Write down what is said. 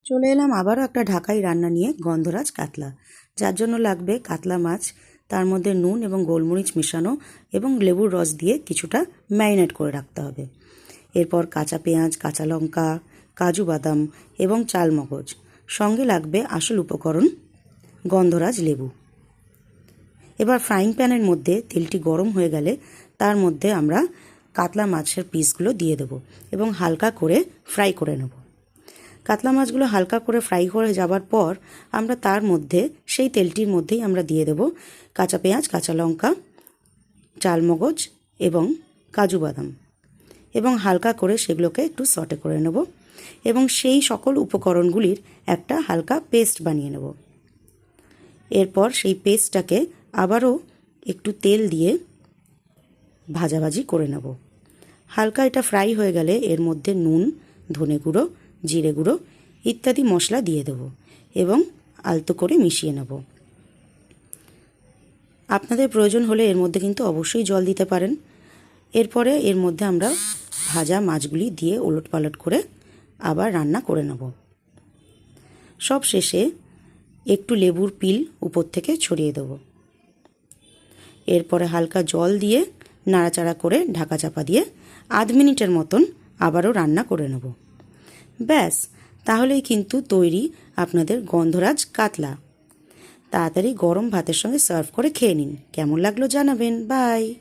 চলে এলাম আবারও একটা ঢাকাই রান্না নিয়ে, গন্ধরাজ কাতলা। যার জন্য লাগবে কাতলা মাছ, তার মধ্যে নুন এবং গোলমরিচ মেশানো এবং লেবুর রস দিয়ে কিছুটা ম্যারিনেট করে রাখতে হবে। এরপর কাঁচা পেঁয়াজ, কাঁচা লঙ্কা, কাজু বাদাম এবং চালমগজ, সঙ্গে লাগবে আসল উপকরণ গন্ধরাজ লেবু। এবার ফ্রাইং প্যানের মধ্যে তেলটি গরম হয়ে গেলে তার মধ্যে আমরা কাতলা মাছের পিসগুলো দিয়ে দেব এবং হালকা করে ফ্রাই করে নেব। কাতলা মাছগুলো হালকা করে ফ্রাই হয়ে যাবার পর আমরা তার মধ্যে সেই তেলটির মধ্যেই আমরা দিয়ে দেব কাঁচা পেঁয়াজ, কাঁচা লঙ্কা, চালমগজ এবং কাজু বাদাম, এবং হালকা করে সেগুলোকে একটু সটে করে নেব এবং সেই সকল উপকরণগুলির একটা হালকা পেস্ট বানিয়ে নেব। এরপর সেই পেস্টটাকে আবারও একটু তেল দিয়ে ভাজাভাজি করে নেব। হালকা এটা ফ্রাই হয়ে গেলে এর মধ্যে নুন, ধনে গুঁড়ো, জিরে গুঁড়ো ইত্যাদি মশলা দিয়ে দেব এবং আলতো করে মিশিয়ে নেব। আপনাদের প্রয়োজন হলে এর মধ্যে কিন্তু অবশ্যই জল দিতে পারেন। এরপরে এর মধ্যে আমরা ভাজা মাছগুলি দিয়ে ওলটপালট করে আবার রান্না করে নেব। সব শেষে একটু লেবুর পিল উপর থেকে ছড়িয়ে দেব। এরপরে হালকা জল দিয়ে নাড়াচাড়া করে ঢাকা চাপা দিয়ে আধ মিনিটের মতন আবারও রান্না করে নেব। ব্যাস, তাহলেই কিন্তু তৈরি আপনাদের গন্ধরাজ কাতলা। তাড়াতাড়ি গরম ভাতের সঙ্গে সার্ভ করে খেয়ে নিন। কেমন লাগলো জানাবেন। বাই।